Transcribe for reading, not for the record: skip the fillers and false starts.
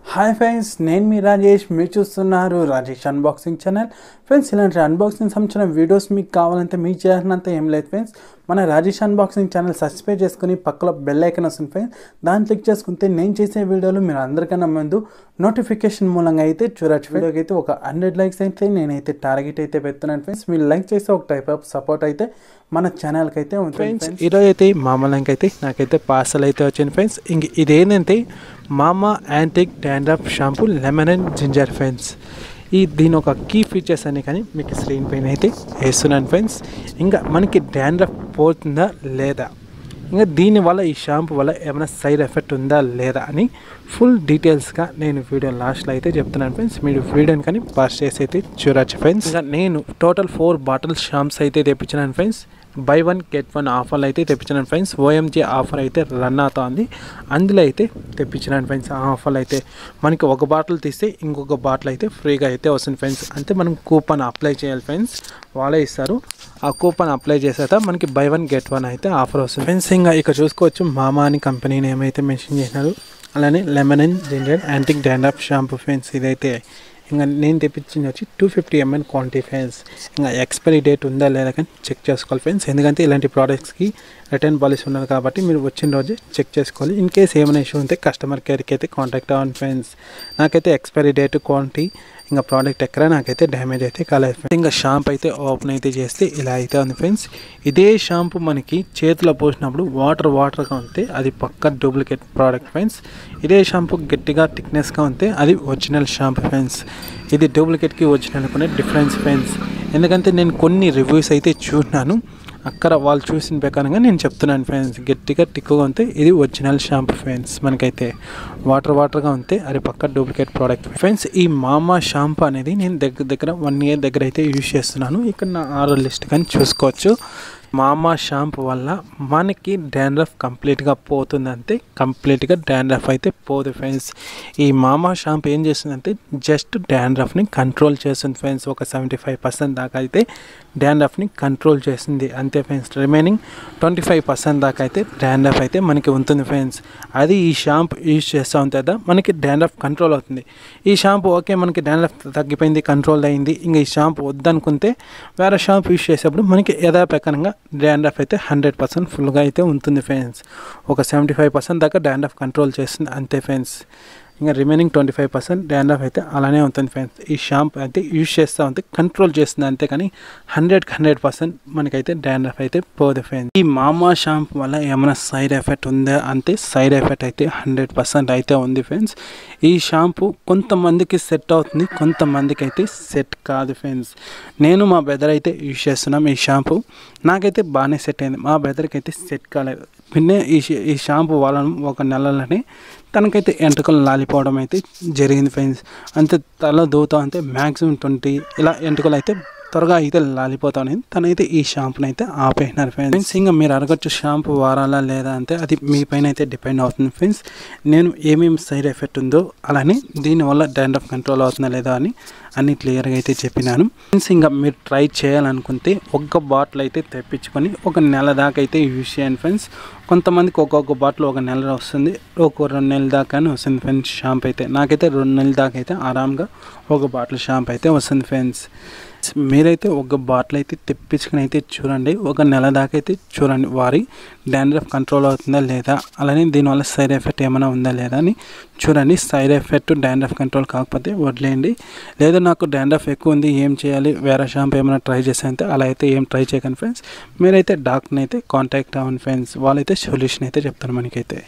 Hi friends, నేను మీ రాజేష్. మీరు చూస్తున్నారు రాజేష్ అన్బాక్సింగ్ ఛానల్. ఫ్రెండ్స్, ఇలాంటి అన్బాక్సింగ్ సంబంధించిన వీడియోస్ మీకు కావాలంటే మీకు చేయాలంత ఏం లేదు ఫ్రెండ్స్. మన రాజేష్ అన్బాక్సింగ్ ఛానల్ సబ్స్క్రైబ్ చేసుకుని పక్కలో బెల్ ఐకాన్ వస్తుంది ఫ్రెండ్స్. దాన్ని క్లిక్ చేసుకుంటే నేను చేసే వీడియోలు మీరు అందరికన్నా ముందు నోటిఫికేషన్ మూలంగా అయితే చూడొచ్చు. వీడియోకి అయితే ఒక 100 లైక్స్ అయితే నేనైతే టార్గెట్ అయితే పెడుతున్నాను ఫ్రెండ్స్. మీరు లైక్ చేస్తే ఒక టైప్ ఆఫ్ సపోర్ట్ అయితే మన ఛానల్కి అయితే ఉంటుంది ఫ్రెండ్స్. ఈరోజు అయితే మామూలుగా అయితే నాకైతే పార్సల్ అయితే వచ్చింది ఫ్రెండ్స్. ఇంక ఇదేంటంటే మామా antique dandruff shampoo lemon and ginger friends. దీని ఒక కీ ఫీచర్స్ అని కానీ మీకు స్క్రీన్ పైన అయితే వేస్తున్నాను ఫ్రెండ్స్. ఇంకా మనకి డాండ్రఫ్ పోతుందా లేదా, ఇంకా దీనివల్ల ఈ షాంపూ వల్ల ఏమైనా సైడ్ ఎఫెక్ట్ ఉందా లేదా అని ఫుల్ డీటెయిల్స్గా నేను వీడియో లాస్ట్లో అయితే చెప్తున్నాను ఫ్రెండ్స్. మీరు వీడియోని కానీ పాస్ చేసి అయితే చూడొచ్చు ఫ్రెండ్స్. ఇంకా నేను టోటల్ 4 బాటిల్స్ షాంప్స్ అయితే తెప్పించినాను ఫ్రెండ్స్. బై 1 get 1 ఆఫర్లు అయితే తెప్పించినాను ఫ్రెండ్స్. ఓఎంజీ ఆఫర్ అయితే రన్ అవుతుంది, అందులో అయితే తెప్పించినాను ఫ్రెండ్స్. ఆ ఆఫర్లు అయితే మనకి ఒక బాటిల్ తీస్తే ఇంకొక బాటిల్ అయితే ఫ్రీగా అయితే వస్తుంది ఫ్రెండ్స్. అంటే మనం కూపన్ అప్లై చేయాలి ఫ్రెండ్స్, వాళ్ళే ఇస్తారు. ఆ కూపన్ అప్లై చేసాక మనకి బై 1 get 1 అయితే ఆఫర్ వస్తుంది ఫ్రెండ్స్. ఇంకా ఇక్కడ చూసుకోవచ్చు మామా అని కంపెనీ నేమ్ అయితే మెన్షన్ చేసినారు. అలానే lemon and ginger antique dandruff shampoo friends. ఇదైతే ఇంకా నేను తెప్పించింది వచ్చి 250 ml క్వాంటిటీ ఫ్రెండ్స్. ఇంకా ఎక్స్పైరీ డేట్ ఉందా లేదా కానీ చెక్ చేసుకోవాలి ఫ్రెండ్స్. ఎందుకంటే ఇలాంటి ప్రోడక్ట్స్కి రిటర్న్ పాలసీ ఉన్నది కాబట్టి మీరు వచ్చిన రోజే చెక్ చేసుకోవాలి. ఇన్ కేస్ ఏమైనా ఇష్యూ ఉంటే కస్టమర్ కేర్కి అయితే కాంటాక్ట్ అవ్వండి ఫ్రెండ్స్. నాకైతే ఎక్స్పైరీ డేట్, క్వాంటిటీ, ఇంకా ప్రోడక్ట్ ఎక్కడ నాకైతే డ్యామేజ్ అయితే కాలేదు ఫ్రెండ్స్. ఇంకా షాంపూ అయితే ఓపెన్ అయితే చేస్తే ఇలా అయితే ఉంది ఫ్రెండ్స్. ఇదే షాంపూ మనకి చేతిలో పోసినప్పుడు వాటర్గా ఉంటే అది పక్క డూప్లికేట్ ప్రోడక్ట్ ఫ్రెండ్స్. ఇదే షాంపూ గట్టిగా థిక్నెస్గా ఉంటే అది ఒరిజినల్ షాంపూ ఫ్రెండ్స్. ఇది డూప్లికేట్కి ఒరిజినల్ కొనే డిఫరెన్స్ ఫ్రెండ్స్. ఎందుకంటే నేను కొన్ని రివ్యూస్ అయితే చూసినాను, అక్కడ వాళ్ళు చూసిన ప్రకారంగా నేను చెప్తున్నాను ఫ్రెండ్స్. గట్టిగా టిక్కుగా ఉంటే ఇది ఒరిజినల్ షాంపూ ఫ్రెండ్స్. మనకైతే వాటర్గా ఉంటే అది పక్క డూప్లికేట్ ప్రోడక్ట్ ఫ్రెండ్స్. ఈ మామా షాంపూ అనేది నేను దగ్గర 1 year దగ్గర అయితే యూజ్ చేస్తున్నాను. ఇక్కడ నా ఆర్డర్ లిస్ట్ కానీ చూసుకోవచ్చు. మామా షాంపూ వల్ల మనకి డాండ్రఫ్ కంప్లీట్గా పోతుందంటే కంప్లీట్గా డాండ్రఫ్ అయితే పోదు ఫ్రెండ్స్. ఈ మామా షాంపూ ఏం చేస్తుందంటే జస్ట్ డాండ్రఫ్ని కంట్రోల్ చేస్తుంది ఫ్రెండ్స్. ఒక 75% దాకా అయితే డాండ్రఫ్ని కంట్రోల్ చేస్తుంది అంతే ఫ్రెండ్స్. రిమైనింగ్ 25% దాకా అయితే డాండ్రఫ్ అయితే మనకి ఉంటుంది ఫ్రెండ్స్. అది ఈ షాంపూ యూజ్ చేస్తూ ఉంటుందా మనకి డాండ్రఫ్ కంట్రోల్ అవుతుంది. ఈ షాంపూ ఓకే మనకి డాండ్రఫ్ తగ్గిపోయింది, కంట్రోల్ అయింది, ఇంకా ఈ షాంపూ వద్దనుకుంటే వేరే షాంపూ యూజ్ చేసేప్పుడు మనకి యథాప్రకారంగా డాండ్రఫ్ అయితే 100% ఫుల్గా అయితే ఉంటుంది ఫ్రెండ్స్. ఒక 75% దాకా డాండ్రఫ్ కంట్రోల్ చేస్తుంది అంతే ఫ్రెండ్స్. ఇంకా రిమైనింగ్ 25% డాండ్రఫ్ అయితే అలానే ఉంటుంది ఫ్రెండ్స్. ఈ షాంపూ అయితే యూజ్ చేస్తూ ఉంటే కంట్రోల్ చేస్తుంది అంతే, కానీ 100% మనకైతే డాండ్రఫ్ అయితే పోదు ఫ్రెండ్స్. ఈ మామా షాంపూ వల్ల ఏమైనా సైడ్ ఎఫెక్ట్ ఉందా అంటే సైడ్ ఎఫెక్ట్ అయితే 100% అయితే ఉంది ఫ్రెండ్స్. ఈ షాంపూ కొంతమందికి సెట్ అవుతుంది, కొంతమందికి అయితే సెట్ కాదు ఫ్రెండ్స్. నేను మా బ్రదర్ అయితే యూజ్ చేస్తున్నాం ఈ షాంపూ. నాకైతే బాగానే సెట్ అయింది, మా బ్రదర్కి అయితే సెట్ కాలేదు. పిన్నే ఈ షాంపూ వాళ్ళను ఒక నెలలోనే తనకైతే ఎంట్రుకలు లాలిపోవడం అయితే జరిగింది ఫ్రెండ్స్. అంతే తల దూతా అంటే మ్యాక్సిమం 20 ఇలా ఎంట్రుకలు అయితే త్వరగా అయితే లాలిపోతాను. తనైతే ఈ షాంపూని అయితే ఆపేసినారు ఫ్రెండ్స్. ఇంకా మీరు అడగచ్చు షాంపూ వాడాలా లేదా అంటే అది మీ పైన అయితే డిపెండ్ అవుతుంది ఫ్రెండ్స్. నేను ఏమేమి సైడ్ ఎఫెక్ట్ ఉందో అలానే దీనివల్ల డాండ్రఫ్ కంట్రోల్ అవుతుందా లేదా అని అన్ని క్లియర్గా అయితే చెప్పినాను ఫ్రెండ్స్. ఇంకా మీరు ట్రై చేయాలనుకుంటే ఒక్క బాటిల్ అయితే తెప్పించుకొని 1 నెల దాకా అయితే యూజ్ చేయండి ఫ్రెండ్స్. కొంతమందికి ఒక్కొక్క బాటిల్ 1 నెల వస్తుంది, ఒక 2 నెలల దాకా వస్తుంది ఫ్రెండ్స్ షాంపూ అయితే. నాకైతే 2 నెలల దాకా అయితే ఆరాంగా ఒక బాటిల్ షాంపూ అయితే వస్తుంది ఫ్రెండ్స్. మీరైతే ఒక బాటిల్ అయితే తెప్పించుకుని అయితే చూడండి, 1 నెల దాకా అయితే చూడండి వారి డాండ్రఫ్ కంట్రోల్ అవుతుందా లేదా, అలానే దీనివల్ల సైడ్ ఎఫెక్ట్ ఏమైనా ఉందా లేదా అని చూడండి. సైడ్ ఎఫెక్ట్ డాండ్రఫ్ కంట్రోల్ కాకపోతే వదిలేయండి. లేదా నాకు డాండ్రఫ్ ఎక్కువ ఉంది ఏం చేయాలి, వేరే షాంపూ ఏమైనా ట్రై చేస్తే అలా అయితే ఏం ట్రై చేయకండి ఫ్రెండ్స్. మీరైతే డాక్టర్ని అయితే కాంటాక్ట్ అవ్వండి ఫ్రెండ్స్, వాళ్ళైతే సొల్యూషన్ అయితే చెప్తారు మనకైతే.